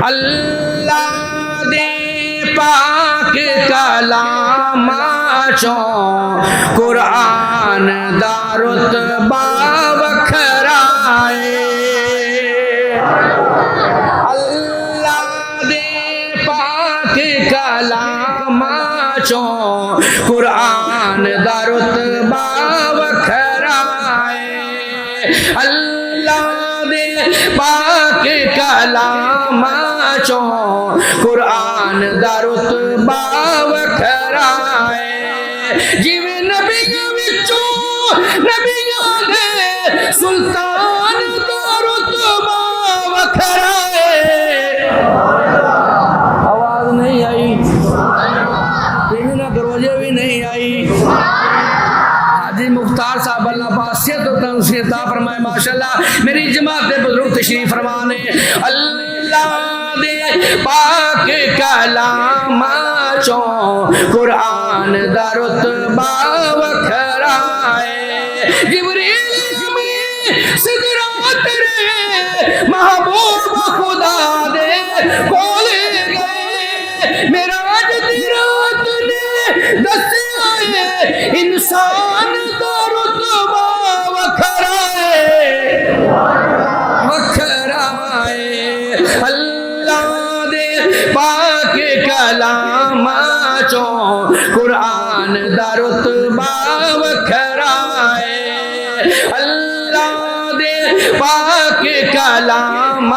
اللہ دے پاک کلام چوں قرآن دا رتبہ وکھرائے اللہ دے پاک کلام چوں قرآن دا رتبہ وکھرائے اللہ دے پاک کلام چوں قرآن دا رتبہ وکھرائے جویں نبیاں وچوں نبیاں دے سلطان دا رتبہ وکھرائے آواز نہیں آئی دروازے بھی نہیں آئی حاجی مختار صاحب اللہ باسیت و تنسیت عطا فرمائے ماشاءاللہ میری جماعت بزرگ تشریف فرمانے اللہ دے پاک کلام چوں قرآن دا رتبہ وکھرائے جبریل امین سدرات رے محبوب خدا دے کولے گئے معراج دی رات نے دسیا ہے انسان دا رتبہ وکھرائے اللہ دے پاک کلام چوں قرآن دا رتبہ وکھرائے اللہ دے پاک کلام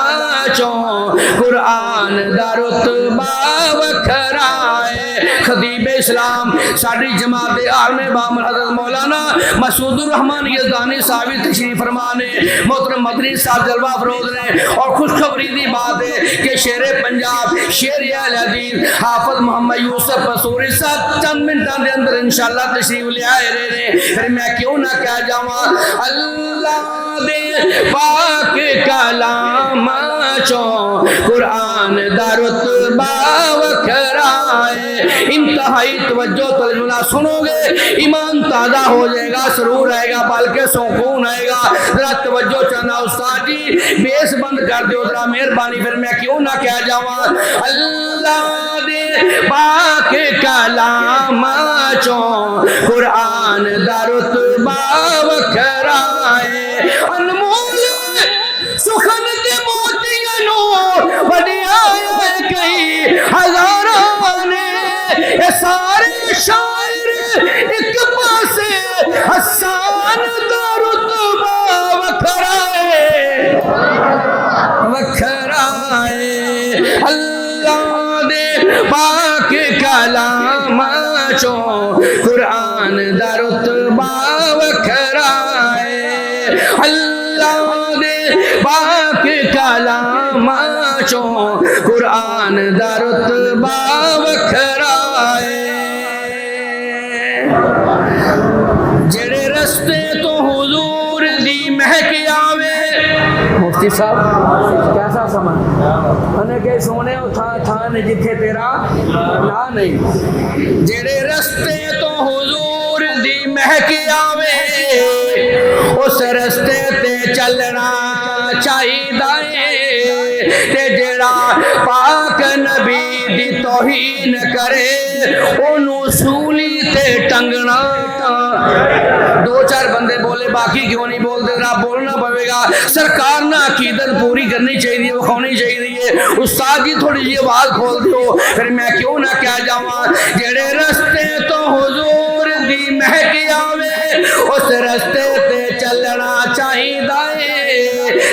چوں قرآن دا رتبہ وکھرائے خطیب اسلام ساری جماعت عالم بامر حضرت مولانا مسعود الرحمان یزدانی صاحب تشریف فرمانے محترم مدنی صاحب جلوہ افروز نے اور خوشخبری دی بات ہے کہ شیر پنجاب شیر اہل حدیث حافظ محمد یوسف پسوری صاحب چند منٹاں دے اندر انشاءاللہ تشریف لے آئے رہے پھر میں کیوں نہ کہہ جاواں اللہ دے پاک کلام چوں قرآن دا رتبہ وکھرائے انتہائی توجہ ترجمہ سنو گے ایمان تازہ ہو جائے گا سرور آئے گا بلکہ سکون آئے گا ذرا توجہ چاہنا استاد جی بیس بند کر دیو ذرا مہربانی پھر میں کیوں نہ کہہ جاواں اللہ دے پاک کلام چوں قرآن دا رتبہ وکھرائے انمول سخن دے موتیاں نو وڈیائے کئی ہزاراں نے اے سارے شاعر ایک پاسے حسان دا رتبہ وکھرائے اللہ دے پاک کلام چوں قرآن دا رتبہ وکھرائے اللہ دے پاک کلام چوں قرآن دا رتبہ وکھرائے جڑے رستے تو حضور دی مہک آوے مفتی صاحب کیسا سمجھ انہیں کہ سونے تھان جتھے تیرا نا نہیں جڑے رستے تو حضور دی مہک آوے اس رستے تے چلنا چاہیے تے جڑا پاک نبی دی توہین کرے اونوں سولی تے ٹنگنا دو چار بندے بولے باقی کیوں نہیں بولتے ذرا بولنا پڑے گا سرکار نہ عقیدت پوری کرنی چاہیے وکھاؤنی چاہیے استاد جی تھوڑی جی آواز کھول دیو پھر میں کیوں نہ کہہ جاواں جڑے رستے تو حضور دی مہک آوے اس رستے تے چلنا چاہیے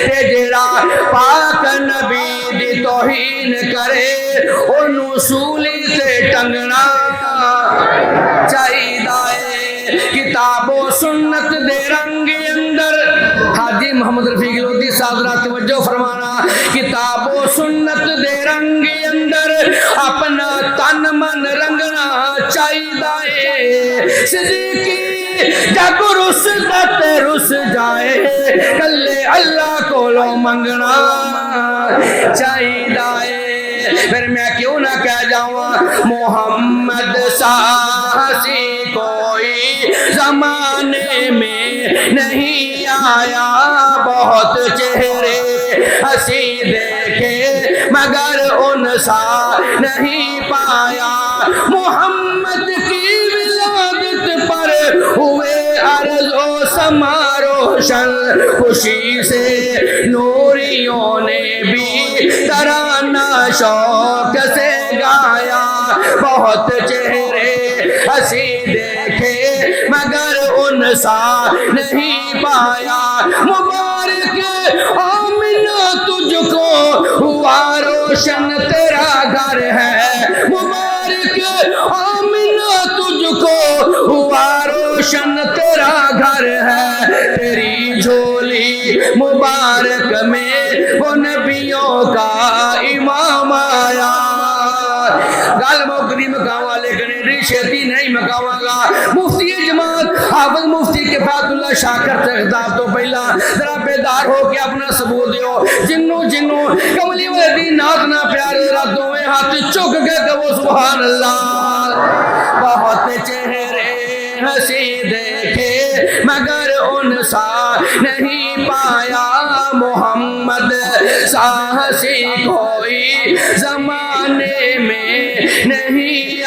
تے جڑا پاک نبی دی توہین کرے اونوں سولی تے ٹنگنا چاہیے کتاب و سنت دے رنگ اندر حاجی محمد رفیق لودھی صاحب توجہ فرمانا کتاب و سنت دے رنگ اندر اپنا تن من رنگنا چاہیے صدیقی جب رسدت رس جائے کلے اللہ کو لو منگنا چاہیے پھر میں کیوں نہ کہہ جاؤں محمد ساسی کوئی زمانے میں نہیں آیا، بہت چہرے ہنسی دیکھے مگر ان سا نہیں پایا، محمد کی ولادت پر ہوئے ارض و سما روشن، خوشی سے نوریوں نے بھی ترانہ شوق سے گایا، بہت چہرے ہنسی دیکھے مگر ان سا نہیں پایا، مبارک آمنہ تجھ کو ہوا روشن تیرا گھر ہے، مبارک آمنہ تجھ کو ہوا روشن تیرا گھر ہے، تیری جھولی مبارک میں وہ نبیوں کا امام آیا۔ گل موکدی مکاواں لیکن ایڈی چھیتی نہیں مکاواں گا۔ مفتی جماعت حافظ مفتی کفایت اللہ شاکر سے خطاب تو پہلا ذرا بیدار ہو کے اپنا ثبوت دیو، جنوں کملی والے دی نات نہ پیارے ذرا دوویں ہاتھ چک کے کہو سبحان اللہ۔ بہت چہرے ہنسی دیکھے مگر ان سا نہیں پایا، محمد سا ہنسی کوئی زمانے میں نہیں